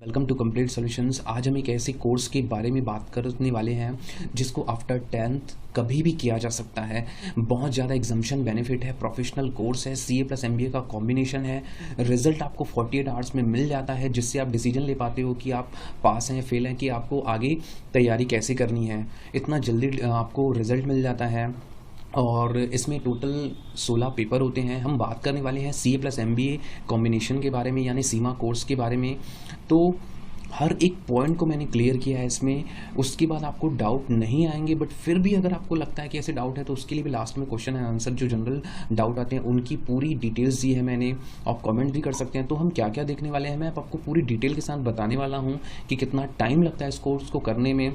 Welcome to complete solutions. आज हम एक ऐसे कोर्स के बारे में बात करने वाले हैं जिसको आफ्टर 10th कभी भी किया जा सकता है। बहुत ज़्यादा एग्जामिशन बेनिफिट है, प्रोफेशनल कोर्स है, सीए प्लस एमबीए का कॉम्बिनेशन है। रिजल्ट आपको 48 आवर्स में मिल जाता है जिससे आप डिसीजन ले पाते हो कि आप पास हैं या फेल हैं, कि आपको आगे तैयारी कैसे करनी है। इतना जल्दी आपको रिजल्ट मिल जाता है और इसमें टोटल 16 पेपर होते हैं। हम बात करने वाले हैं सीए प्लस एमबीए कॉम्बिनेशन के बारे में, यानी सीमा कोर्स के बारे में। तो हर एक पॉइंट को मैंने क्लियर किया है इसमें, उसके बाद आपको डाउट नहीं आएंगे। बट फिर भी अगर आपको लगता है कि ऐसे डाउट है तो उसके लिए भी लास्ट में क्वेश्चन एंड आंसर, जो जनरल डाउट आते हैं उनकी पूरी डिटेल्स दी है मैंने। आप कमेंट भी कर सकते हैं। तो हम क्या क्या देखने वाले हैं, मैं आपको पूरी डिटेल के साथ बताने वाला हूँ कि कितना टाइम लगता है इस कोर्स को करने में।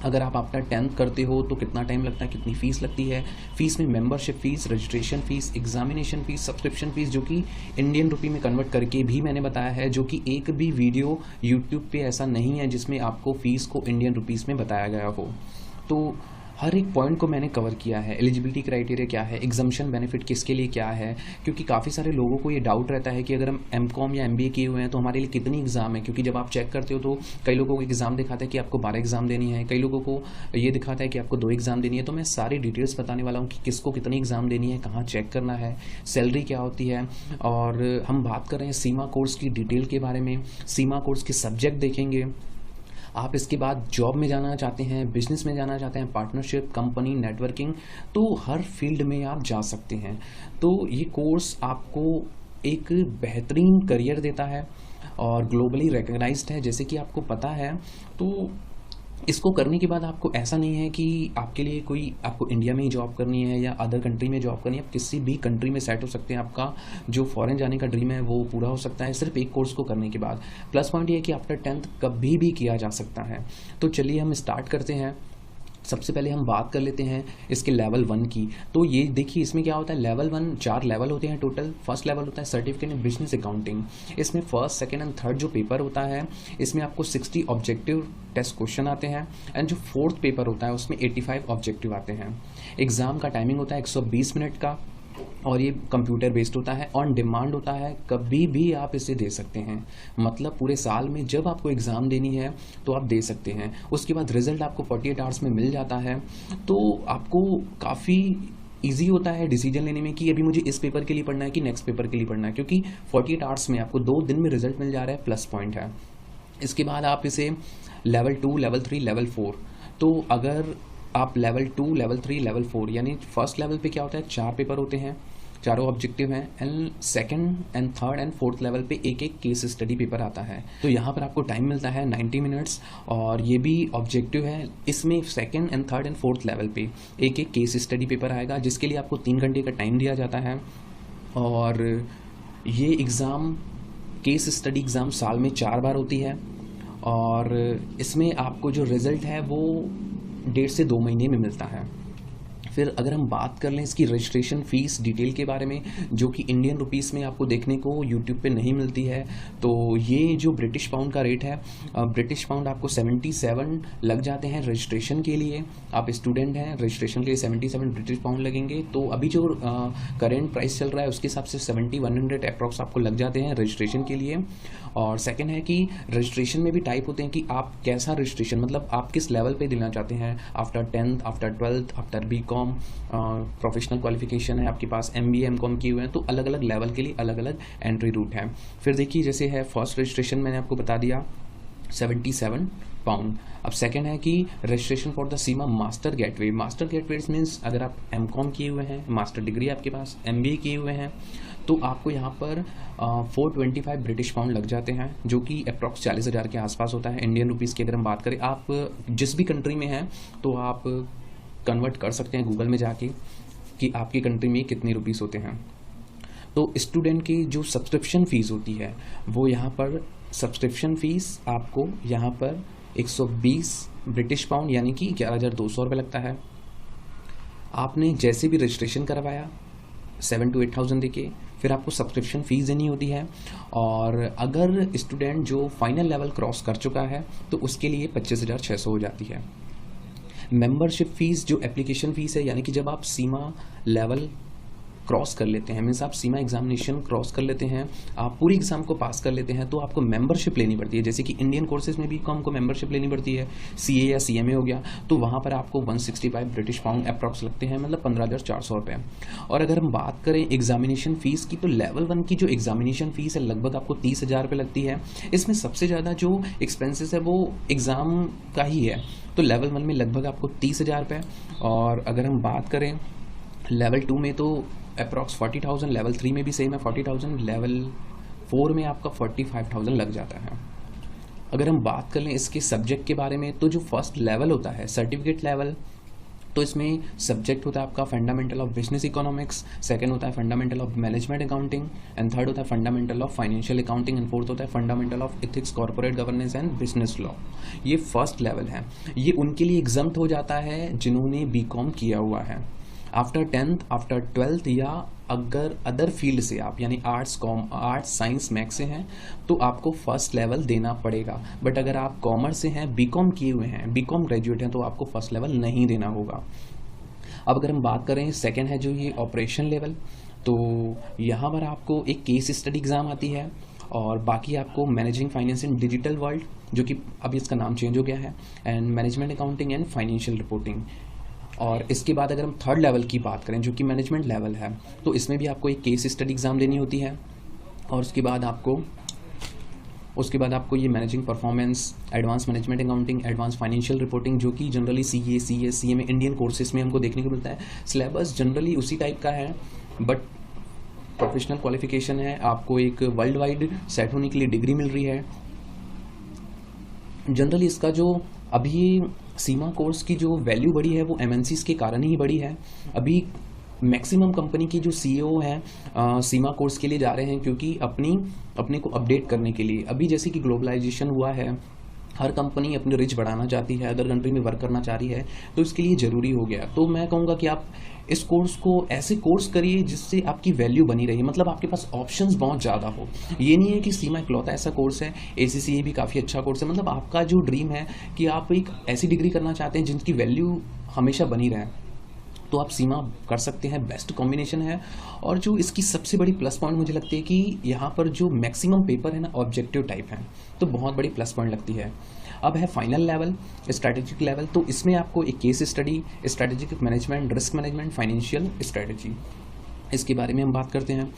अगर आप आफ्टर 10th करते हो तो कितना टाइम लगता है, कितनी फ़ीस लगती है। फ़ीस में membership fees, registration fees, examination fees, subscription fees, जो कि इंडियन रुपी में कन्वर्ट करके भी मैंने बताया है, जो कि एक भी वीडियो यूट्यूब पे ऐसा नहीं है जिसमें आपको फ़ीस को इंडियन रुपीज़ में बताया गया हो। तो हर एक पॉइंट को मैंने कवर किया है। एलिजिबिलिटी क्राइटेरिया क्या है, एग्जामिशन बेनिफिट किसके लिए क्या है, क्योंकि काफ़ी सारे लोगों को ये डाउट रहता है कि अगर हम एमकॉम या एमबीए किए हुए हैं तो हमारे लिए कितनी एग्ज़ाम है। क्योंकि जब आप चेक करते हो तो कई लोगों को एग्ज़ाम दिखाता है कि आपको 12 एग्ज़ाम देनी है, कई लोगों को ये दिखाता है कि आपको 2 एग्ज़ाम देनी है। तो मैं सारी डिटेल्स बताने वाला हूँ कि किसको कितनी एग्ज़ाम देनी है, कहाँ चेक करना है, सैलरी क्या होती है। और हम बात कर रहे हैं सीमा कोर्स की डिटेल के बारे में। सीमा कोर्स के सब्जेक्ट देखेंगे। आप इसके बाद जॉब में जाना चाहते हैं, बिजनेस में जाना चाहते हैं, पार्टनरशिप, कंपनी, नेटवर्किंग, तो हर फील्ड में आप जा सकते हैं। तो ये कोर्स आपको एक बेहतरीन करियर देता है और ग्लोबली रिकग्नाइज्ड है, जैसे कि आपको पता है। तो इसको करने के बाद आपको ऐसा नहीं है कि आपके लिए कोई, आपको इंडिया में ही जॉब करनी है या अदर कंट्री में जॉब करनी है। आप किसी भी कंट्री में सेट हो सकते हैं। आपका जो फॉरेन जाने का ड्रीम है वो पूरा हो सकता है सिर्फ एक कोर्स को करने के बाद। प्लस पॉइंट ये है कि आफ्टर 10th कभी भी किया जा सकता है। तो चलिए हम स्टार्ट करते हैं। सबसे पहले हम बात कर लेते हैं इसके लेवल 1 की। तो ये देखिए इसमें क्या होता है, लेवल 1 4 लेवल होते हैं टोटल। फर्स्ट लेवल होता है सर्टिफिकेट इन बिजनेस अकाउंटिंग। इसमें फर्स्ट, सेकंड एंड थर्ड जो पेपर होता है इसमें आपको 60 ऑब्जेक्टिव टेस्ट क्वेश्चन आते हैं। एंड जो फोर्थ पेपर होता है उसमें 85 ऑब्जेक्टिव आते हैं। एग्जाम का टाइमिंग होता है 120 मिनट का और ये कंप्यूटर बेस्ड होता है, ऑन डिमांड होता है, कभी भी आप इसे दे सकते हैं। मतलब पूरे साल में जब आपको एग्ज़ाम देनी है तो आप दे सकते हैं। उसके बाद रिजल्ट आपको 48 आवर्स में मिल जाता है। तो आपको काफ़ी ईजी होता है डिसीजन लेने में कि अभी मुझे इस पेपर के लिए पढ़ना है कि नेक्स्ट पेपर के लिए पढ़ना है, क्योंकि 48 आवर्स में आपको 2 दिन में रिजल्ट मिल जा रहा है। प्लस पॉइंट है। इसके बाद आप इसे लेवल 2, लेवल 3, लेवल 4, तो अगर आप लेवल 2, लेवल 3, लेवल 4, यानी फर्स्ट लेवल पे क्या होता है, 4 पेपर होते हैं, चारों ऑब्जेक्टिव हैं। And second and third and fourth level पे एक एक केस स्टडी पेपर आता है। तो यहाँ पर आपको टाइम मिलता है 90 मिनट्स और ये भी ऑब्जेक्टिव है। इसमें second and third and fourth level पे एक एक केस स्टडी पेपर आएगा जिसके लिए आपको 3 घंटे का टाइम दिया जाता है। और ये एग्ज़ाम, केस स्टडी एग्ज़ाम साल में 4 बार होती है और इसमें आपको जो रिज़ल्ट है वो 1.5 से 2 महीने में मिलता है। फिर अगर हम बात कर लें इसकी रजिस्ट्रेशन फ़ीस डिटेल के बारे में, जो कि इंडियन रुपीस में आपको देखने को यूट्यूब पे नहीं मिलती है, तो ये जो ब्रिटिश पाउंड का रेट है, ब्रिटिश पाउंड आपको 77 लग जाते हैं रजिस्ट्रेशन के लिए। आप स्टूडेंट हैं, रजिस्ट्रेशन के लिए 77 ब्रिटिश पाउंड लगेंगे। तो अभी जो करेंट प्राइस चल रहा है उसके हिसाब से 70-100 अप्रॉक्स आपको लग जाते हैं रजिस्ट्रेशन के लिए। और सेकेंड है कि रजिस्ट्रेशन में भी टाइप होते हैं कि आप कैसा रजिस्ट्रेशन, मतलब आप किस लेवल पे देना चाहते हैं, after 10th, after 12th, after B Com, professional qualification है आपके पास, एमबीए, एमकॉम किए हुए हैं, तो अलग अलग लेवल के लिए अलग अलग एंट्री रूट है। फिर देखिए जैसे है फर्स्ट रजिस्ट्रेशन मैंने आपको बता दिया 77 पाउंड। अब सेकंड है कि registration for the Seema master gateway. Master gateway means अगर आप एमकॉम किए हुए हैं, मास्टर डिग्री आपके पास, एमबीए किए हुए हैं, तो आपको यहाँ पर 425 ब्रिटिश पाउंड लग जाते हैं, जो कि अप्रॉक्स 40,000 के आसपास होता है इंडियन रुपीज़ की। अगर हम बात करें, आप जिस भी कंट्री में हैं तो आप कन्वर्ट कर सकते हैं गूगल में जाके कि आपकी कंट्री में कितनी रुपीस होते हैं। तो स्टूडेंट की जो सब्सक्रिप्शन फ़ीस होती है वो यहाँ पर, सब्सक्रिप्शन फ़ीस आपको यहाँ पर 120 ब्रिटिश पाउंड यानी कि 11,200 रुपये लगता है। आपने जैसे भी रजिस्ट्रेशन करवाया 7 to 8,000 देके फिर आपको सब्सक्रिप्शन फ़ीस देनी होती है। और अगर स्टूडेंट जो फाइनल लेवल क्रॉस कर चुका है तो उसके लिए 25,600 हो जाती है। मेंबरशिप फ़ीस जो एप्लीकेशन फ़ीस है, यानी कि जब आप सीमा लेवल क्रॉस कर लेते हैं, मीन्स आप सीमा एग्जामिनेशन क्रॉस कर लेते हैं, आप पूरी एग्जाम को पास कर लेते हैं, तो आपको मेंबरशिप लेनी पड़ती है। जैसे कि इंडियन कोर्सेज में भी हमको मेंबरशिप लेनी पड़ती है, CA या CMA हो गया, तो वहाँ पर आपको 165 ब्रिटिश पाउंड अप्रॉक्स लगते हैं, मतलब 15,400 रुपये। और अगर हम बात करें एग्जामिनेशन फ़ीस की, तो लेवल 1 की जो एग्जामिनेशन फ़ीस है लगभग आपको 30,000 रुपये लगती है। इसमें सबसे ज़्यादा जो एक्सपेंसेस है वो एग्ज़ाम का ही है, तो लेवल 1 में लगभग आपको 30,000 रुपये। और अगर हम बात करें लेवल 2 में तो अप्रॉक्स 40,000, लेवल 3 में भी सेम है 40,000, लेवल 4 में आपका 45,000 लग जाता है। अगर हम बात कर लें इसके सब्जेक्ट के बारे में, तो जो फर्स्ट लेवल होता है सर्टिफिकेट लेवल, तो इसमें सब्जेक्ट होता है आपका fundamental of business economics, second होता है fundamental of management accounting, and third होता है fundamental of financial accounting, and fourth होता है fundamental of ethics, corporate governance and business law. ये फर्स्ट लेवल है, ये उनके लिए एग्जम्प्ट हो जाता है जिन्होंने BCom किया हुआ है। आफ्टर 10th, आफ्टर 12th, या अगर अदर फील्ड से आप यानी आर्ट्स साइंस मैथ्स से हैं तो आपको फर्स्ट लेवल देना पड़ेगा। बट अगर आप कॉमर्स से हैं, BCom किए हुए हैं, BCom ग्रेजुएट हैं, तो आपको फर्स्ट लेवल नहीं देना होगा। अब अगर हम बात करें सेकेंड है जो ये ऑपरेशन लेवल, तो यहाँ पर आपको एक केस स्टडी एग्ज़ाम आती है, और बाकी आपको मैनेजिंग फाइनेंस इन डिजिटल वर्ल्ड, जो कि अभी इसका नाम चेंज हो गया है, and management accounting and financial reporting. और इसके बाद अगर हम थर्ड लेवल की बात करें जो कि मैनेजमेंट लेवल है, तो इसमें भी आपको एक केस स्टडी एग्ज़ाम देनी होती है, और उसके बाद आपको ये managing performance, advance management accounting, advance financial reporting, जो कि generally CA, CS, CMA Indian courses में हमको देखने को मिलता है। सिलेबस जनरली उसी टाइप का है, बट प्रोफेशनल क्वालिफिकेशन है, आपको एक वर्ल्ड वाइड सेट होने के लिए डिग्री मिल रही है। जनरली इसका जो अभी सीमा कोर्स की जो वैल्यू बढ़ी है वो MNCs के कारण ही बढ़ी है। अभी मैक्सिमम कंपनी की जो CEO हैं सीमा कोर्स के लिए जा रहे हैं, क्योंकि अपने को अपडेट करने के लिए। अभी जैसे कि ग्लोबलाइजेशन हुआ है, हर कंपनी अपनी रिच बढ़ाना चाहती है, अदर कंट्री में वर्क करना चाह रही है, तो इसके लिए ज़रूरी हो गया। तो मैं कहूँगा कि आप इस कोर्स को ऐसे कोर्स करिए जिससे आपकी वैल्यू बनी रही, मतलब आपके पास ऑप्शंस बहुत ज़्यादा हो। ये नहीं है कि सीमा इकलौता ऐसा कोर्स है, ACCA भी काफ़ी अच्छा कोर्स है। मतलब आपका जो ड्रीम है कि आप एक ऐसी डिग्री करना चाहते हैं जिनकी वैल्यू हमेशा बनी रहे, तो आप सीमा कर सकते हैं, बेस्ट कॉम्बिनेशन है। और जो इसकी सबसे बड़ी प्लस पॉइंट मुझे लगती है कि यहाँ पर जो मैक्सिमम पेपर है ना ऑब्जेक्टिव टाइप है, तो बहुत बड़ी प्लस पॉइंट लगती है। अब है फाइनल लेवल, स्ट्रैटेजिक लेवल, तो इसमें आपको एक case study, strategic management, risk management, financial strategy, इसके बारे में हम बात करते हैं।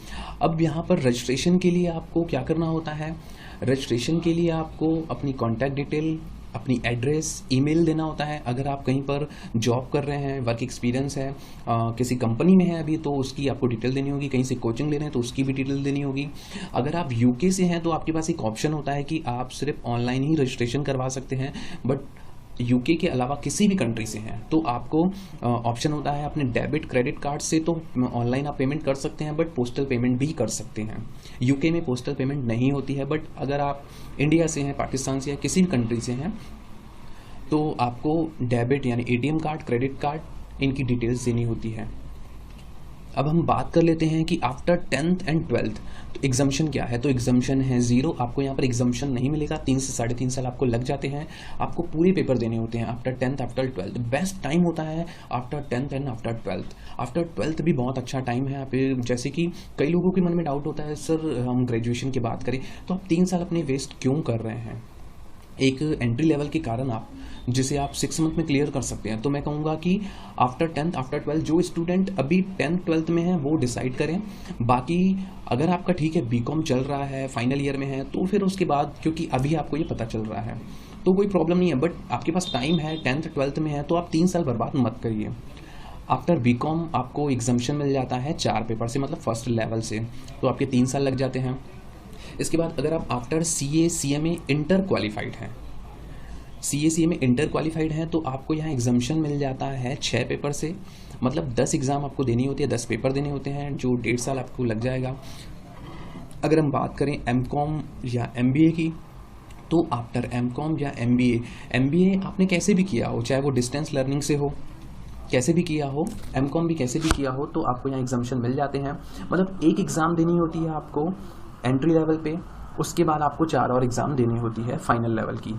अब यहाँ पर रजिस्ट्रेशन के लिए आपको क्या करना होता है? रजिस्ट्रेशन के लिए आपको अपनी कॉन्टैक्ट डिटेल, अपनी एड्रेस, ईमेल देना होता है। अगर आप कहीं पर जॉब कर रहे हैं, वर्क एक्सपीरियंस है, किसी कंपनी में है अभी, तो उसकी आपको डिटेल देनी होगी। कहीं से कोचिंग ले रहे हैं तो उसकी भी डिटेल देनी होगी। अगर आप UK से हैं तो आपके पास एक ऑप्शन होता है कि आप सिर्फ ऑनलाइन ही रजिस्ट्रेशन करवा सकते हैं, बट UK के अलावा किसी भी कंट्री से हैं तो आपको ऑप्शन होता है अपने डेबिट क्रेडिट कार्ड से, तो ऑनलाइन आप पेमेंट कर सकते हैं, बट पोस्टल पेमेंट भी कर सकते हैं। UK में पोस्टल पेमेंट नहीं होती है, बट अगर आप इंडिया से हैं, पाकिस्तान से हैं, किसी भी कंट्री से हैं, तो आपको डेबिट यानी ATM कार्ड, क्रेडिट कार्ड, इनकी डिटेल्स देनी होती है। अब हम बात कर लेते हैं कि आफ्टर 10th एंड 12th तो एग्जाम्शन क्या है। तो एग्जाम्शन है 0, आपको यहाँ पर एग्जाम्शन नहीं मिलेगा। 3 से 3.5 साल आपको लग जाते हैं, आपको पूरे पेपर देने होते हैं after 10th, after 12th। Best time होता है after 10th and after 12th। After 12th भी बहुत अच्छा टाइम है। आप जैसे कि कई लोगों के मन में डाउट होता है, सर हम ग्रेजुएशन की बात करें तो आप 3 साल अपने वेस्ट क्यों कर रहे हैं? एक एंट्री लेवल के कारण आप जिसे आप 6 मंथ में क्लियर कर सकते हैं। तो मैं कहूँगा कि आफ्टर 10th, आफ्टर 12th जो स्टूडेंट अभी 10th 12th में है वो डिसाइड करें। बाकी अगर आपका ठीक है BCom चल रहा है, फाइनल ईयर में है, तो फिर उसके बाद क्योंकि अभी आपको ये पता चल रहा है तो कोई प्रॉब्लम नहीं है, बट आपके पास टाइम है, 10th 12th में है, तो आप 3 साल बर्बाद मत करिए। आफ्टर BCom आपको एग्जाम्शन मिल जाता है 4 पेपर से, मतलब फर्स्ट लेवल से, तो आपके 3 साल लग जाते हैं। इसके बाद अगर आप after CA CMA inter qualified हैं, CA CMA इंटर क्वालिफाइड हैं, तो आपको यहाँ एग्जाम्शन मिल जाता है 6 पेपर से, मतलब 10 एग्ज़ाम आपको देनी होती है, 10 पेपर देने होते हैं, जो 1.5 साल आपको लग जाएगा। अगर हम बात करें MCom या MBA की, तो आफ्टर MCom या MBA आपने कैसे भी किया हो, चाहे वो डिस्टेंस लर्निंग से हो, कैसे भी किया हो, MCom भी कैसे भी किया हो, तो आपको यहाँ एग्जाम्शन मिल जाते हैं। मतलब एक एग्ज़ाम देनी होती है आपको एंट्री लेवल पे, उसके बाद आपको 4 और एग्ज़ाम देनी होती है फाइनल लेवल की।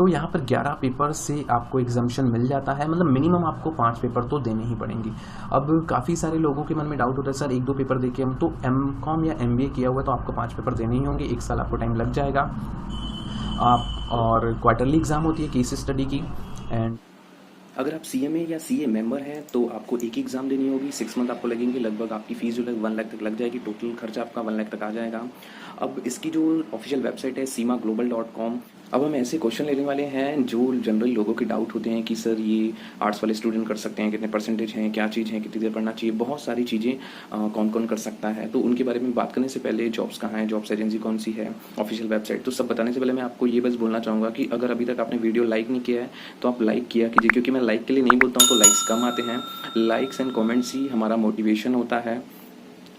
तो यहाँ पर 11 पेपर से आपको एग्जाम्शन मिल जाता है, मतलब मिनिमम आपको 5 पेपर तो देने ही पड़ेंगे। अब काफ़ी सारे लोगों के मन में डाउट होता है, सर 1-2 पेपर देके हम तो एमकॉम या एमबीए किया हुआ है तो आपको 5 पेपर देने ही होंगे, 1 साल आपको टाइम लग जाएगा। आप और क्वार्टरली एग्ज़ाम होती है केस स्टडी की। एंड अगर आप सीएमए या सीए मेंबर हैं तो आपको एक ही एग्ज़ाम देनी होगी, 6 मंथ आपको लगेंगे, लगभग आपकी फ़ीस जो है 1 लाख तक लग जाएगी, टोटल खर्चा आपका 1 लाख तक आ जाएगा। अब इसकी जो ऑफिशियल वेबसाइट है simaglobal.com। अब हम ऐसे क्वेश्चन लेने वाले हैं जो जनरल लोगों के डाउट होते हैं कि सर ये आर्ट्स वाले स्टूडेंट कर सकते हैं, कितने परसेंटेज हैं, क्या चीज़ है, कितनी देर पढ़ना चाहिए, बहुत सारी चीज़ें कौन कौन कर सकता है। तो उनके बारे में बात करने से पहले जॉब्स कहाँ हैं, जॉब्स एजेंसी कौन सी है, ऑफिशियल वेबसाइट, तो सब बताने से पहले मैं आपको ये बस बोलना चाहूँगा कि अगर अभी तक आपने वीडियो लाइक नहीं किया है तो आप लाइक किया कीजिए, क्योंकि मैं लाइक के लिए नहीं बोलता हूँ तो लाइक्स कम आते हैं। लाइक्स एंड कॉमेंट्स ही हमारा मोटिवेशन होता है।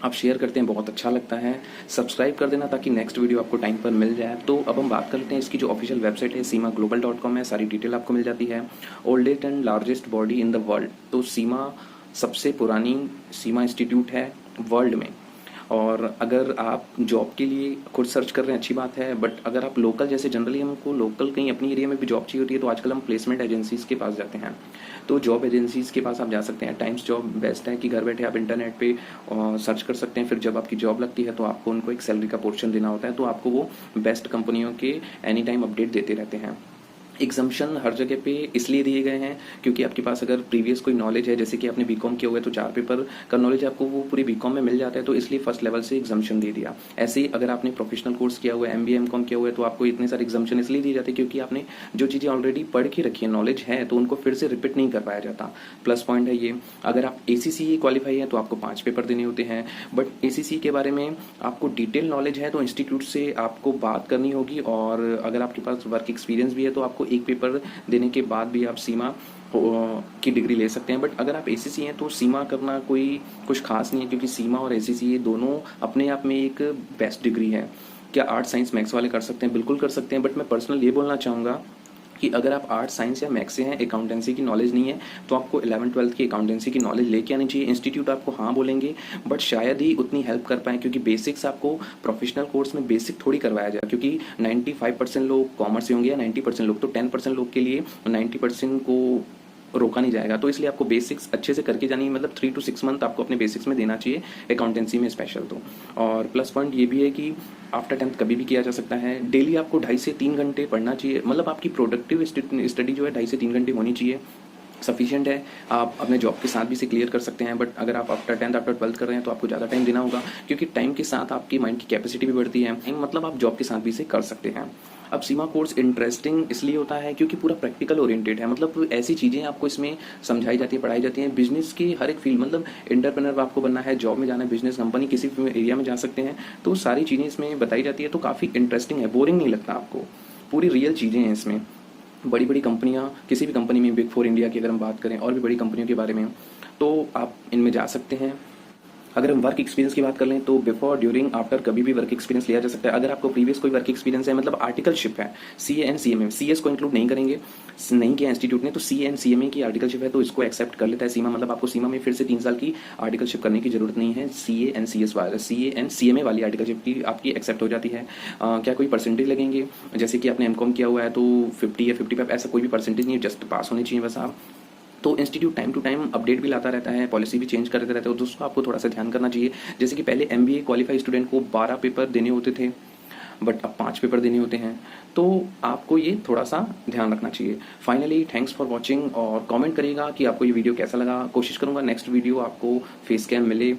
आप शेयर करते हैं, बहुत अच्छा लगता है। सब्सक्राइब कर देना ताकि नेक्स्ट वीडियो आपको टाइम पर मिल जाए। तो अब हम बात कर लेते हैं, इसकी जो ऑफिशियल वेबसाइट है simaglobal.com है, सारी डिटेल आपको मिल जाती है। Oldest and largest body in the world, तो सीमा सबसे पुरानी सीमा इंस्टीट्यूट है वर्ल्ड में। और अगर आप जॉब के लिए खुद सर्च कर रहे हैं अच्छी बात है, बट अगर आप लोकल, जैसे जनरली हमको लोकल कहीं अपनी एरिया में भी जॉब चाहिए होती है तो आजकल हम प्लेसमेंट एजेंसीज़ के पास जाते हैं। तो जॉब एजेंसीज़ के पास आप जा सकते हैं। टाइम्स जॉब बेस्ट है कि घर बैठे आप इंटरनेट पे सर्च कर सकते हैं, फिर जब आपकी जॉब लगती है तो आपको उनको एक सैलरी का पोर्शन देना होता है, तो आपको वो बेस्ट कंपनियों के एनी टाइम अपडेट देते रहते हैं। एग्जाम्शन हर जगह पे इसलिए दिए गए हैं क्योंकि आपके पास अगर प्रीवियस कोई नॉलेज है, जैसे कि आपने बीकॉम किया हुआ है तो 4 पेपर का नॉलेज आपको वो पूरी बीकॉम में मिल जाता है, तो इसलिए फर्स्ट लेवल से एग्जाम्शन दे दिया। ऐसे ही अगर आपने प्रोफेशनल कोर्स किया हुआ है, एमबीए एमकॉम किया हुआ है, तो आपको इतने सारे एग्जाम्शन इसलिए दिए जाते हैं क्योंकि आपने जो चीज़ें ऑलरेडी पढ़ के रखी है, नॉलेज है, तो उनको फिर से रिपीट नहीं कर पाया जाता। प्लस पॉइंट है ये। अगर आप ACCA क्वालिफाई है तो आपको 5 पेपर देने होते हैं, बट ACCA के बारे में आपको डिटेल नॉलेज है तो इंस्टीट्यूट से आपको बात करनी होगी, और अगर आपके पास वर्क एक्सपीरियंस भी है तो आपको 1 पेपर देने के बाद भी आप सीमा की डिग्री ले सकते हैं। बट अगर आप ACCA हैं तो सीमा करना कोई कुछ खास नहीं है, क्योंकि सीमा और ACCA दोनों अपने आप में एक बेस्ट डिग्री है। क्या आर्ट साइंस मैथ्स वाले कर सकते हैं? बिल्कुल कर सकते हैं, बट मैं पर्सनल ये बोलना चाहूँगा कि अगर आप आर्ट साइंस या मैथ्स से हैं, अकाउंटेंसी की नॉलेज नहीं है, तो आपको 11th-12th की अकाउंटेंसी की नॉलेज लेके आनी चाहिए। इंस्टीट्यूट आपको हाँ बोलेंगे, बट शायद ही उतनी हेल्प कर पाएँ, क्योंकि बेसिक्स आपको प्रोफेशनल कोर्स में बेसिक थोड़ी करवाया जाए, क्योंकि 95% लोग कॉमर्स से होंगे या 90% लोग, तो 10% लोग के लिए 90% को रोका नहीं जाएगा। तो इसलिए आपको बेसिक्स अच्छे से करके जानी है, मतलब 3 to 6 मंथ आपको अपने बेसिक्स में देना चाहिए, अकाउंटेंसी में स्पेशल तो। और प्लस पॉइंट ये भी है कि आफ्टर 10th कभी भी किया जा सकता है। डेली आपको 2.5 से 3 घंटे पढ़ना चाहिए, मतलब आपकी प्रोडक्टिव स्टडी जो है 2.5 से 3 घंटे होनी चाहिए, सफिशिएंट है। आप अपने जॉब के साथ भी इसे क्लियर कर सकते हैं, बट अगर आप आफ्टर 10th आफ्टर 12th कर रहे हैं तो आपको ज़्यादा टाइम देना होगा, क्योंकि टाइम के साथ आपकी माइंड की कैपेसिटी भी बढ़ती है, मतलब आप जॉब के साथ भी इसे कर सकते हैं। अब सीमा कोर्स इंटरेस्टिंग इसलिए होता है क्योंकि पूरा प्रैक्टिकल ओरिएंटेड है, मतलब ऐसी चीज़ें आपको इसमें समझाई जाती है, पढ़ाई जाती हैं। बिजनेस की हर एक फील्ड, मतलब एंटरप्रेन्योर आपको बनना है, जॉब में जाना है, बिजनेस कंपनी किसी भी एरिया में जा सकते हैं, तो सारी चीज़ें इसमें बताई जाती है। तो काफ़ी इंटरेस्टिंग है, बोरिंग नहीं लगता आपको, पूरी रियल चीज़ें हैं इसमें। बड़ी बड़ी कंपनियां, किसी भी कंपनी में, बिग 4 इंडिया की अगर हम बात करें और भी बड़ी कंपनियों के बारे में, तो आप इनमें जा सकते हैं। अगर हम वर्क एक्सपीरियंस की बात कर लें तो बिफोर, ड्यूरिंग, आफ्टर कभी भी वर्क एक्सपीरियंस लिया जा सकता है। अगर आपको प्रीवियस कोई वर्क एक्सपीरियंस है, मतलब आर्टिकलशिप है, CA एंड CMA, CS को इंक्लूड नहीं करेंगे, नहीं किया इंस्टीट्यूट ने, तो CA एंड CMA की आर्टिकलशिप है तो इसको एक्सेप्ट कर लेता है सीमा, मतलब आपको सीमा में फिर से 3 साल की आर्टिकलशिप करने की जरूरत नहीं है। CA एंड CMA वाली आर्टिकलशिप की आपकी एक्सेप्ट हो जाती है। क्या कोई परसेंटेज लगेंगे? जैसे कि आपने MCOM किया हुआ है तो 50 या 55, ऐसा कोई भी परसेंटेज नहीं है, जस्ट पास होने चाहिए बस आप। तो institute time to time update भी लाता रहता है, पॉलिसी भी चेंज करते रहता है, तो दोस्तों आपको थोड़ा सा ध्यान करना चाहिए। जैसे कि पहले MBA क्वालिफाई स्टूडेंट को 12 पेपर देने होते थे, बट अब 5 पेपर देने होते हैं, तो आपको ये थोड़ा सा ध्यान रखना चाहिए। फाइनली थैंक्स फॉर वॉचिंग, और कमेंट करिएगा कि आपको ये वीडियो कैसा लगा। कोशिश करूँगा नेक्स्ट वीडियो आपको फेस कैम मिले।